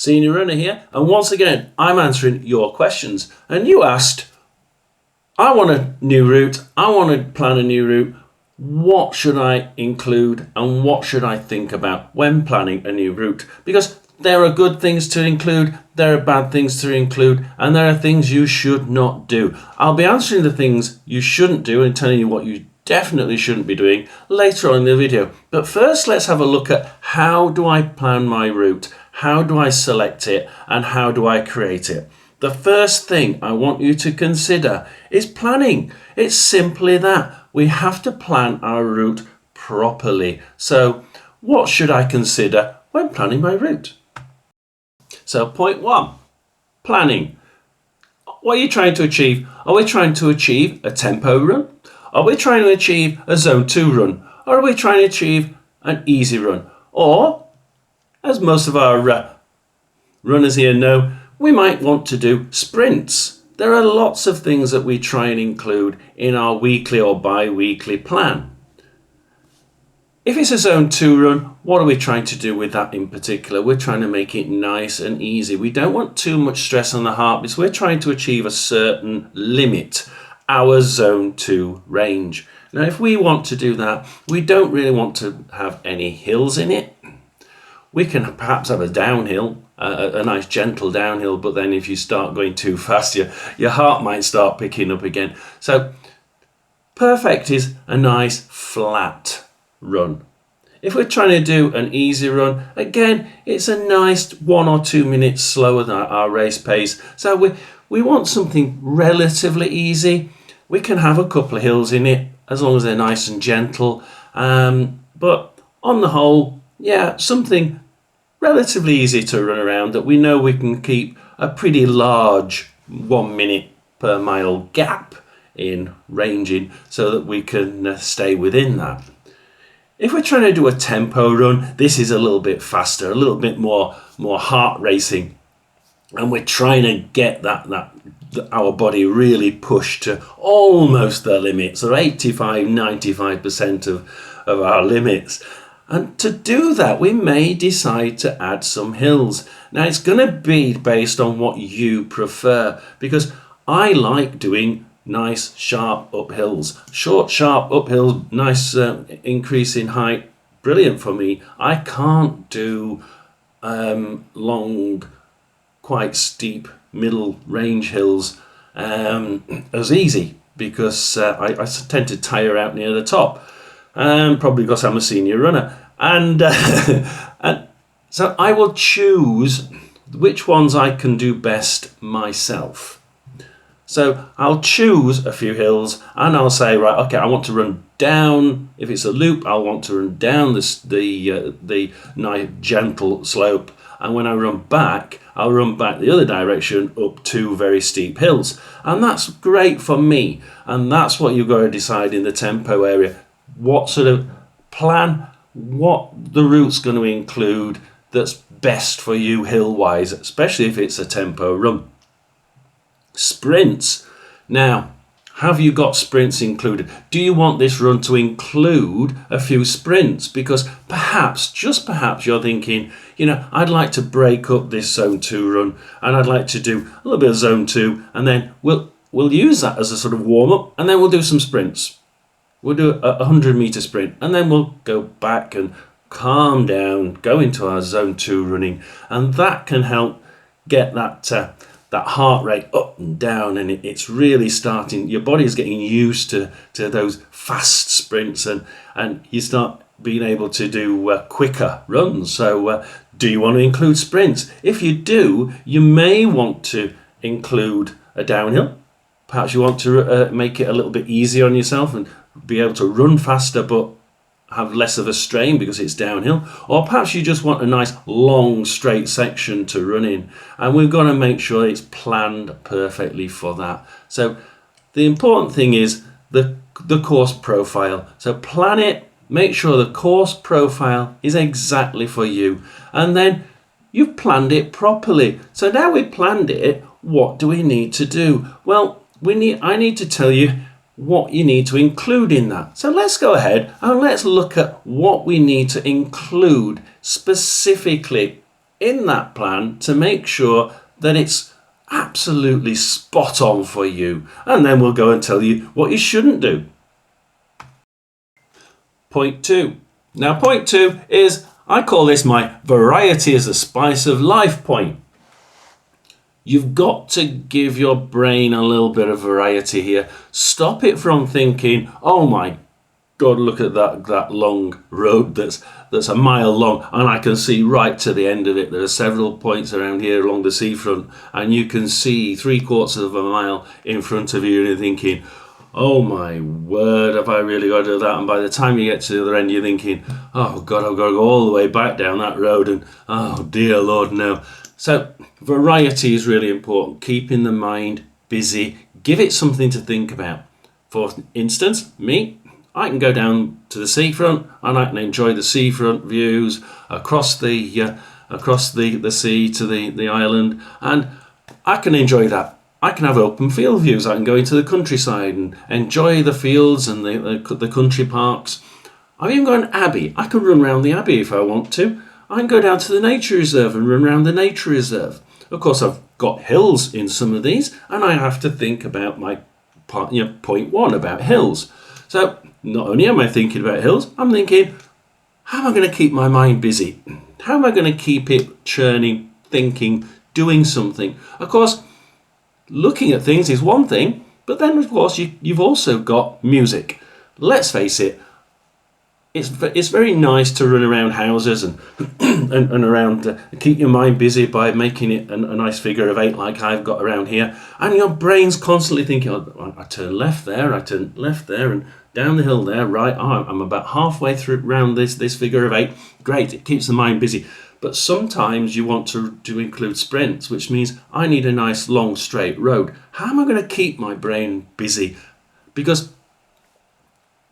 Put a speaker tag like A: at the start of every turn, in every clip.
A: Senior Runner here, and once again I'm answering your questions. And you asked, I want a new route, I want to plan a new route. What should I include and what should I think about when planning a new route? Because there are good things to include, there are bad things to include, and there are things you should not do. I'll be answering the things you shouldn't do and telling you what you definitely shouldn't be doing later on in the video. But first, let's have a look at how do I plan my route? How do I select it? And how do I create it? The first thing I want you to consider is planning. It's simply that. We have to plan our route properly. So what should I consider when planning my route? So point 1, planning. What are you trying to achieve? Are we trying to achieve a tempo run? Are we trying to achieve a zone 2 run? Or are we trying to achieve an easy run? Or, as most of our runners here know, we might want to do sprints. There are lots of things that we try and include in our weekly or bi-weekly plan. If it's a zone 2 run, what are we trying to do with that in particular? We're trying to make it nice and easy. We don't want too much stress on the heart because we're trying to achieve a certain limit, our zone 2 range. Now, if we want to do that, we don't really want to have any hills in it. We can perhaps have a downhill, a nice gentle downhill, but then if you start going too fast, your heart might start picking up again. So perfect is a nice flat run. If we're trying to do an easy run, again, it's a nice 1 or 2 minutes slower than our race pace. So we want something relatively easy. We can have a couple of hills in it as long as they're nice and gentle. But on the whole, yeah, something relatively easy to run around that we know we can keep a pretty large 1 minute per mile gap in ranging so that we can stay within that. If we're trying to do a tempo run, this is a little bit faster, a little bit more heart racing, and we're trying to get our body really pushed to almost the limits, or 85-95% of our limits. And to do that, we may decide to add some hills. Now, it's going to be based on what you prefer, because I like doing nice, sharp uphills. Short, sharp uphills, nice increase in height, brilliant for me. I can't do long, quite steep middle range hills as easy, because I tend to tire out near the top. Probably because I'm a senior runner, and so I will choose which ones I can do best myself. So I'll choose a few hills and I'll say, right, okay, I want to run down. If it's a loop, I'll want to run down the nice gentle slope, and when I run back, I'll run back the other direction up 2 very steep hills, and that's great for me. And that's what you've got to decide in the tempo area. What sort of plan, what the route's going to include that's best for you hill-wise, especially if it's a tempo run. Sprints. Now, have you got sprints included? Do you want this run to include a few sprints? Because perhaps, just perhaps, you're thinking, I'd like to break up this zone 2 run and I'd like to do a little bit of zone 2, and then we'll use that as a sort of warm-up, and then we'll do some sprints. We'll do a 100-meter sprint, and then we'll go back and calm down, go into our zone 2 running, and that can help get that heart rate up and down, and it's really starting. Your body is getting used to those fast sprints, and you start being able to do quicker runs. So do you want to include sprints? If you do, you may want to include a downhill. Perhaps you want to make it a little bit easier on yourself and be able to run faster but have less of a strain because it's downhill. Or perhaps you just want a nice long straight section to run in, and we've got to make sure it's planned perfectly for that. So the important thing is the course profile. So plan it, make sure the course profile is exactly for you, and then you've planned it properly. So now we've planned it, what do we need to do? Well, I need to tell you what you need to include in that. So let's go ahead and let's look at what we need to include specifically in that plan to make sure that it's absolutely spot on for you. And then we'll go and tell you what you shouldn't do. Point 2. Now, point 2 is, I call this my variety is the spice of life point. You've got to give your brain a little bit of variety here. Stop it from thinking, oh my God, look at that long road that's a mile long and I can see right to the end of it. There are several points around here along the seafront and you can see 3/4 of a mile in front of you and you're thinking, oh my word, have I really got to do that? And by the time you get to the other end, you're thinking, oh God, I've got to go all the way back down that road and oh dear Lord, no. So variety is really important. Keeping the mind busy. Give it something to think about. For instance, me, I can go down to the seafront and I can enjoy the seafront views across the sea to the island, and I can enjoy that. I can have open field views. I can go into the countryside and enjoy the fields and the country parks. I've even got an abbey. I can run around the abbey if I want to. I can go down to the nature reserve and run around the nature reserve. Of course, I've got hills in some of these, and I have to think about my point 1 about hills. So not only am I thinking about hills, I'm thinking, how am I going to keep my mind busy? How am I going to keep it churning, thinking, doing something? Of course, looking at things is one thing, but then of course you've also got music. Let's face it, it's very nice to run around houses and and around, keep your mind busy by making it a nice figure of 8 like I've got around here, and your brain's constantly thinking, oh, I turn left there, I turn left there, and down the hill there, right, oh, I'm about halfway through around this figure of 8. Great, it keeps the mind busy. But sometimes you want to include sprints, which means I need a nice long straight road. How am I going to keep my brain busy? Because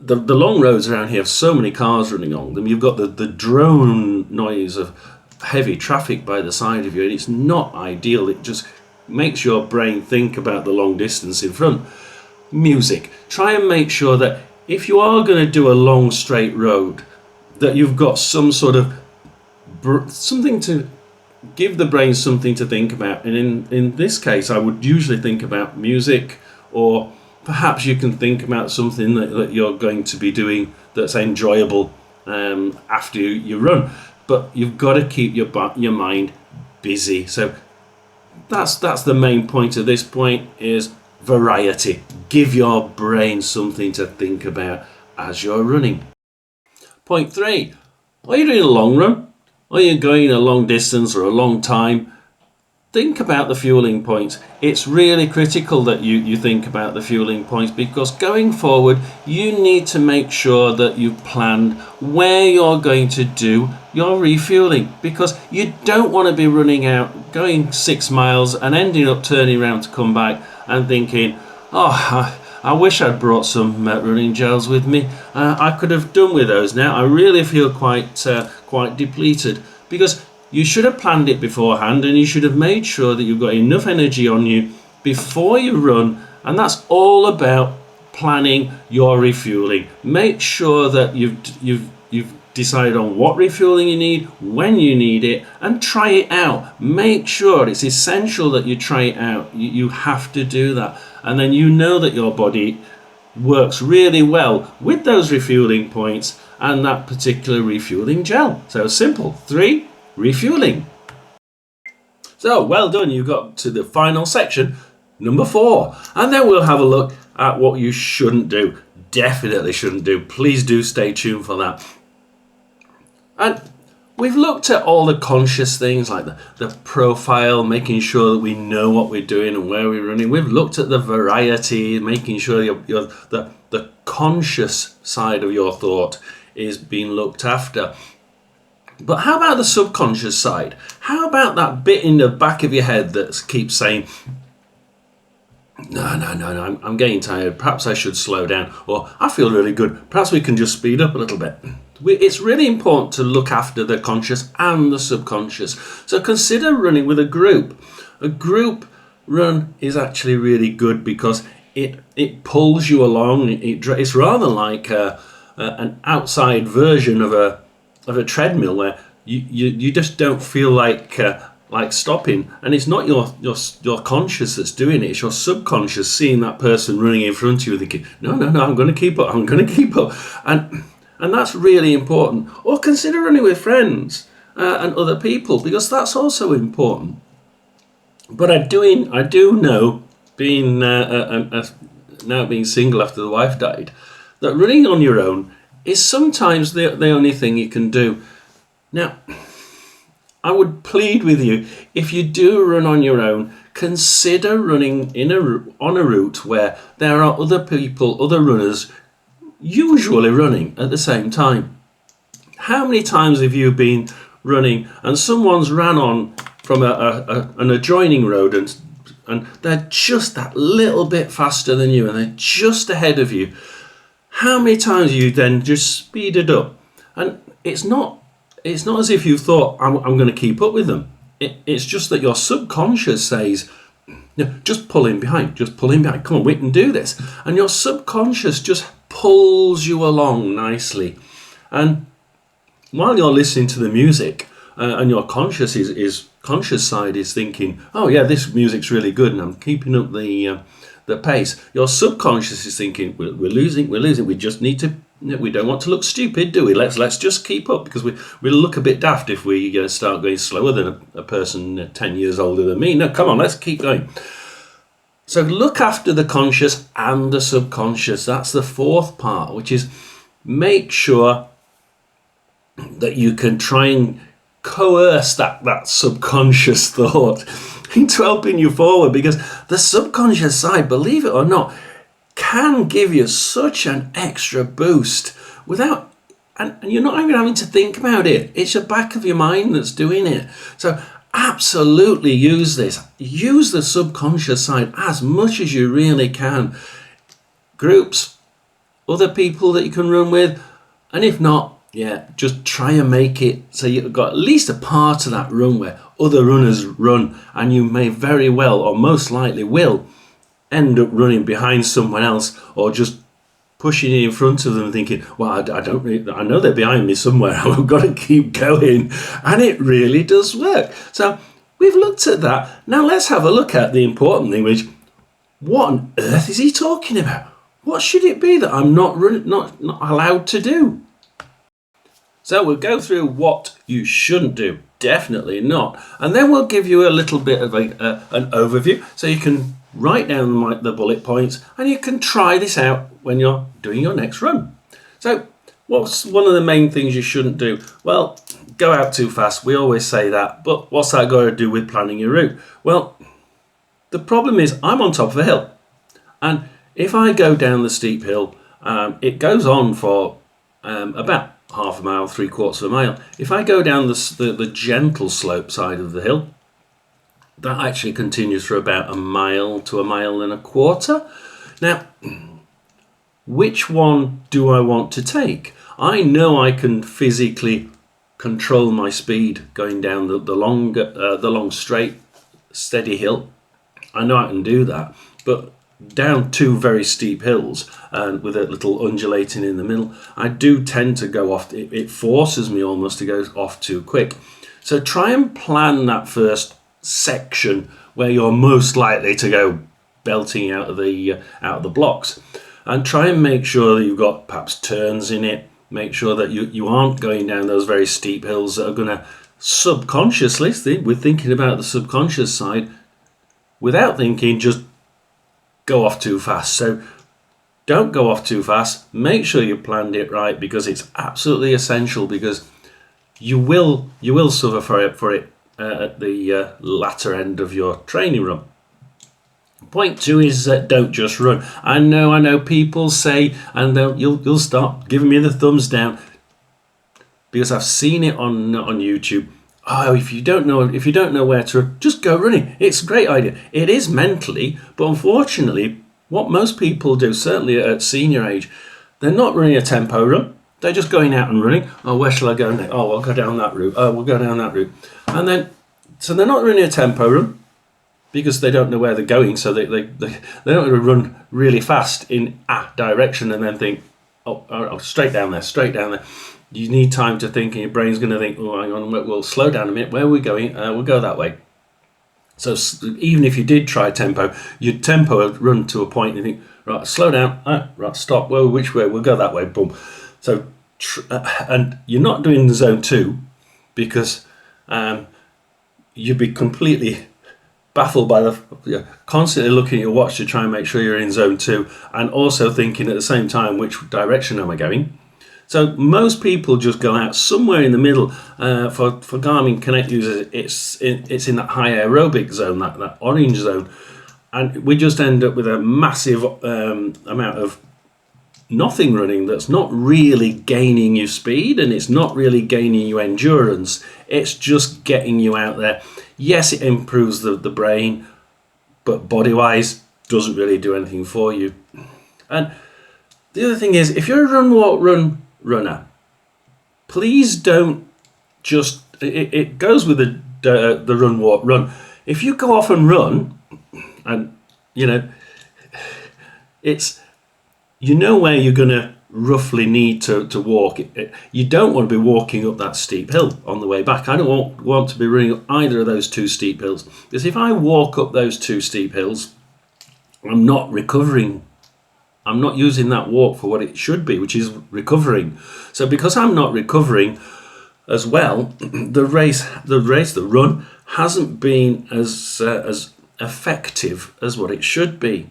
A: the long roads around here have so many cars running on them. You've got the drone noise of heavy traffic by the side of you, and it's not ideal. It just makes your brain think about the long distance in front. Music. Try and make sure that if you are going to do a long straight road, that you've got some sort of something to give the brain something to think about. And in this case, I would usually think about music, or perhaps you can think about something that you're going to be doing that's enjoyable after you run. But you've got to keep your mind busy. So that's the main point of this point, is variety. Give your brain something to think about as you're running. Point 3. Are you doing a long run? Are you going a long distance or a long time? Think about the fueling points. It's really critical that you think about the fueling points, because going forward you need to make sure that you've planned where you're going to do your refueling, because you don't want to be running out, going 6 miles and ending up turning around to come back and thinking, oh, I wish I'd brought some running gels with me. I could have done with those now. I really feel quite depleted, because you should have planned it beforehand, and you should have made sure that you've got enough energy on you before you run. And that's all about planning your refueling. Make sure that you've decided on what refueling you need, when you need it, and try it out. Make sure it's essential that you try it out. You have to do that, and then you know that your body works really well with those refueling points and that particular refueling gel. So simple. 3, refueling. So well done, you got to the final section, number 4, and then we'll have a look at what you shouldn't do. Definitely shouldn't do. Please do stay tuned for that. And we've looked at all the conscious things, like the profile, making sure that we know what we're doing and where we're running. We've looked at the variety, making sure the conscious side of your thought is being looked after. But how about the subconscious side? How about that bit in the back of your head that keeps saying, no, I'm getting tired, perhaps I should slow down, or I feel really good, perhaps we can just speed up a little bit. It's really important to look after the conscious and the subconscious. So consider running with a group. A group run is actually really good because it pulls you along. It's rather like an outside version of a treadmill, where you just don't feel like stopping, and it's not your conscious that's doing it. It's your subconscious seeing that person running in front of you, thinking, no, I'm going to keep up, and that's really important. Or consider running with friends and other people, because that's also important. But I do know, being now being single after the wife died, that running on your own is sometimes the only thing you can do. Now, I would plead with you, if you do run on your own, consider running on a route where there are other people, other runners, usually running at the same time. How many times have you been running and someone's ran on from an adjoining road and they're just that little bit faster than you and they're just ahead of you? How many times you then just speeded up? And it's not as if you thought, I'm going to keep up with them. It's just that your subconscious says, no, just pull in behind, come on, we can do this. And your subconscious just pulls you along nicely. And while you're listening to the music, and your conscious conscious side is thinking, oh yeah, this music's really good and I'm keeping up the pace, your subconscious is thinking, we're losing, we just need to, we don't want to look stupid, do we? Let's just keep up, because we'll look a bit daft if we start going slower than a person 10 years older than me. No, come on, let's keep going. So look after the conscious and the subconscious. That's the fourth part, which is make sure that you can try and coerce that subconscious thought into helping you forward, because the subconscious side, believe it or not, can give you such an extra boost without, and you're not even having to think about it. It's your back of your mind that's doing it. So absolutely use this. Use the subconscious side as much as you really can. Groups, other people that you can run with, and if not, yeah, just try and make it so you've got at least a part of that run where other runners run, and you may very well, or most likely will, end up running behind someone else, or just pushing in front of them thinking, well, I know they're behind me somewhere, I've got to keep going. And it really does work. So we've looked at that. Now let's have a look at the important thing, which, what on earth is he talking about? What should it be that I'm not allowed to do? So we'll go through what you shouldn't do. Definitely not. And then we'll give you a little bit of an overview, so you can write down the bullet points and you can try this out when you're doing your next run. So what's one of the main things you shouldn't do? Well, go out too fast. We always say that, but what's that got to do with planning your route? Well, the problem is I'm on top of a hill, and if I go down the steep hill, it goes on for about half a mile, 3/4 of a mile. If I go down the gentle slope side of the hill, that actually continues for about 1 mile to 1.25 miles. Now, which one do I want to take? I know I can physically control my speed going down the long straight steady hill. I know I can do that, but down two very steep hills and with a little undulating in the middle, I do tend to go off. It forces me almost to go off too quick. So try and plan that first section where you're most likely to go belting out of the blocks, and try and make sure that you've got perhaps turns in it. Make sure that you aren't going down those very steep hills that are going to subconsciously, we're thinking about the subconscious side, without thinking, just go off too fast. So don't go off too fast. Make sure you planned it right, because it's absolutely essential, because you will suffer for it at the latter end of your training run. Point 2 is don't just run. I know people say, and you'll start giving me the thumbs down, because I've seen it on YouTube. Oh, if you don't know where to run, just go running. It's a great idea. It is mentally, but unfortunately, what most people do, certainly at senior age, they're not running a tempo run. They're just going out and running. Oh, where shall I go next? Oh, I'll go down that route. Oh, we'll go down that route. And then, so they're not running a tempo run because they don't know where they're going. So they don't want to run really fast in a direction and then think, oh, straight down there. You need time to think, and your brain's going to think, oh, hang on, we'll slow down a minute. Where are we going? We'll go that way. So even if you did try tempo, your tempo would run to a point and you think, right, slow down, right, stop, well, which way? We'll go that way, boom. So, and you're not doing the zone 2 because you'd be completely baffled by constantly looking at your watch to try and make sure you're in zone 2 and also thinking at the same time, which direction am I going? So most people just go out somewhere in the middle. For Garmin Connect users, it's in that high aerobic zone, that orange zone, and we just end up with a massive amount of nothing running that's not really gaining you speed, and it's not really gaining you endurance. It's just getting you out there. Yes, it improves the brain, but body-wise doesn't really do anything for you. And the other thing is, if you're a run, walk, run runner, please don't just, it goes with the run, walk, run. If you go off and run, and it's, where you're going to roughly need to walk. You don't want to be walking up that steep hill on the way back. I don't want to be running up either of those 2 steep hills, because if I walk up those 2 steep hills, I'm not recovering. I'm not using that walk for what it should be, which is recovering. So because I'm not recovering as well, the run hasn't been as effective as what it should be.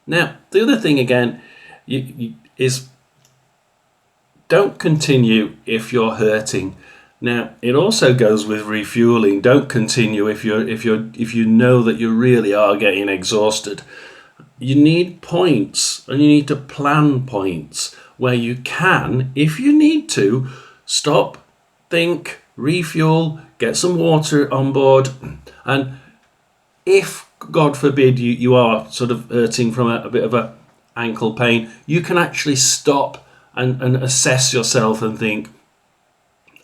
A: Now, the other thing again is don't continue if you're hurting. Now, it also goes with refueling. Don't continue if you know that you really are getting exhausted. You need points, and you need to plan points where you can, if you need to, stop, think, refuel, get some water on board, and if, God forbid, you are sort of hurting from a bit of a ankle pain, you can actually stop and assess yourself and think,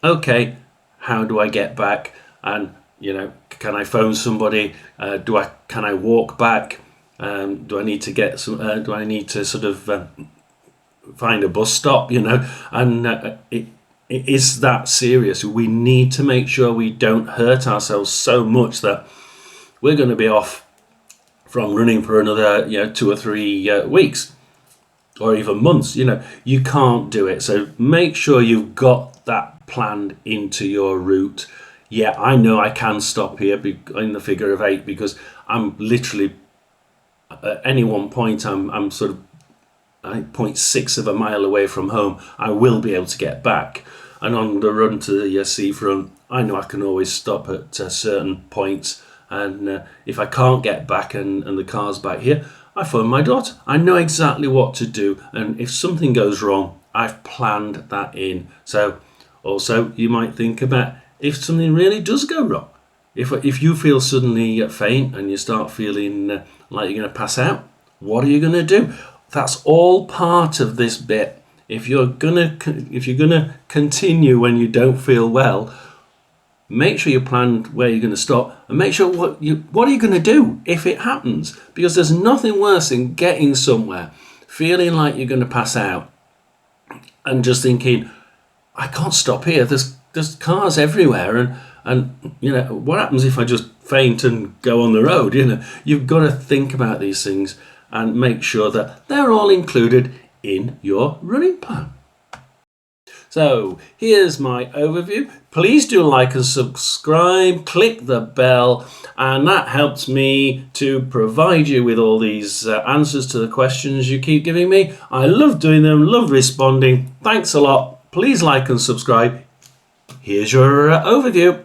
A: okay, how do I get back? And can I phone somebody? Can I walk back? Do I need to get some? Do I need to sort of find a bus stop? And it is that serious. We need to make sure we don't hurt ourselves so much that we're going to be off from running for another 2 or 3 weeks or even months. You can't do it. So make sure you've got that planned into your route. Yeah, I know I can stop here in the figure of 8 because I'm literally at any one point I'm sort of 0.6 of a mile away from home. I will be able to get back, and on the run to the seafront, I know I can always stop at certain points. And if I can't get back and the car's back here, I phone my daughter. I know exactly what to do, and if something goes wrong, I've planned that in. So also you might think about if something really does go wrong. If you feel suddenly faint and you start feeling like you're going to pass out, what are you going to do? That's all part of this bit. If you're gonna continue when you don't feel well, make sure you plan where you're going to stop, and make sure what are you going to do if it happens, because there's nothing worse than getting somewhere feeling like you're going to pass out and just thinking, I can't stop here. There's cars everywhere, and what happens if I just faint and go on the road? You've got to think about these things and make sure that they're all included in your running plan. So here's my overview. Please do like and subscribe, click the bell, and that helps me to provide you with all these answers to the questions you keep giving me. I love doing them, love responding. Thanks a lot. Please like and subscribe. Here's your overview.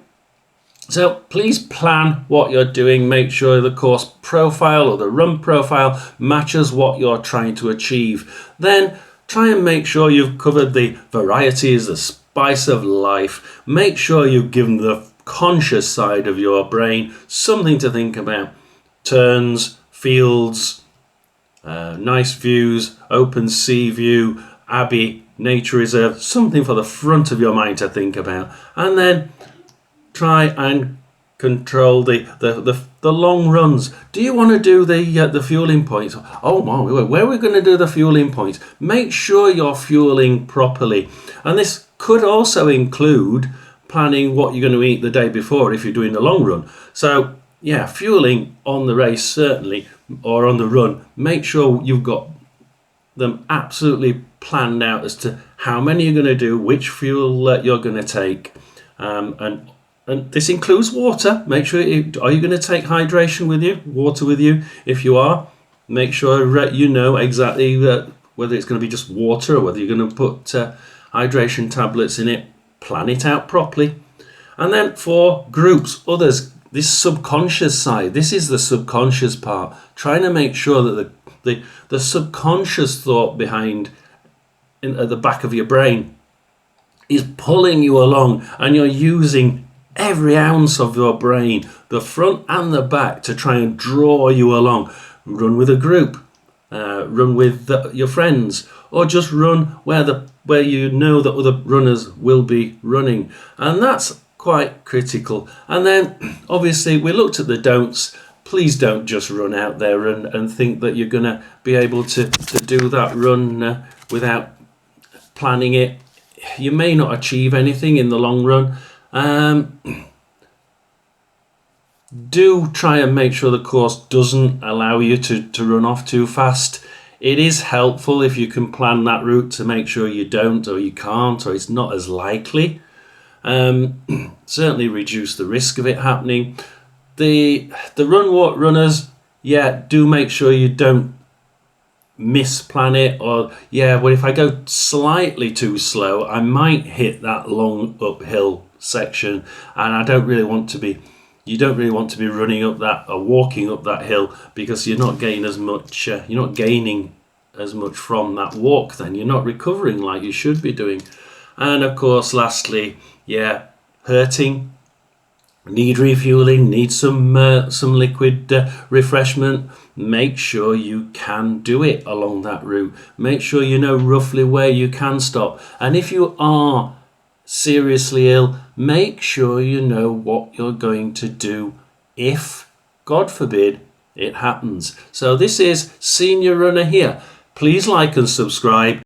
A: So please plan what you're doing. Make sure the course profile or the run profile matches what you're trying to achieve. Then try and make sure you've covered the varieties, the spice of life. Make sure you've given the conscious side of your brain something to think about. Turns, fields, nice views, open sea view, abbey, nature reserve, something for the front of your mind to think about. And then try and control the long runs. Do you want to do the fueling points? Oh my, where are we going to do the fueling points? Make sure you're fueling properly, and this could also include planning what you're going to eat the day before if you're doing the long run. So yeah, fueling on the race certainly, or on the run, make sure you've got them absolutely planned out as to how many you're going to do, which fuel you're going to take, and this includes water. Make sure are you going to take hydration with you, water with you? If you are, make sure you know exactly whether it's going to be just water or whether you're going to put hydration tablets in it. Plan it out properly. And then for groups, others, this subconscious side, this is the subconscious part, trying to make sure that the subconscious thought behind at the back of your brain is pulling you along, and you're using every ounce of your brain, the front and the back, to try and draw you along. Run with a group, run with your friends, or just run where you know that other runners will be running, and that's quite critical. And then obviously we looked at the don'ts. Please don't just run out there and think that you're going to be able to do that run without planning it. You may not achieve anything in the long run. Do try and make sure the course doesn't allow you to run off too fast. It is helpful if you can plan that route to make sure you don't, or you can't, or it's not as likely. Certainly reduce the risk of it happening. The run walk runners, yeah, do make sure you don't misplan it, or well, if I go slightly too slow, I might hit that long uphill section, and I don't really want to be. You don't really want to be running up that or walking up that hill, because you're not gaining as much. You're not gaining as much from that walk. Then you're not recovering like you should be doing. And of course, lastly, hurting. Need refueling, need some liquid refreshment. Make sure you can do it along that route. Make sure you know roughly where you can stop. And if you are seriously ill, make sure you know what you're going to do if, God forbid, it happens. So this is Senior Runner here. Please like and subscribe.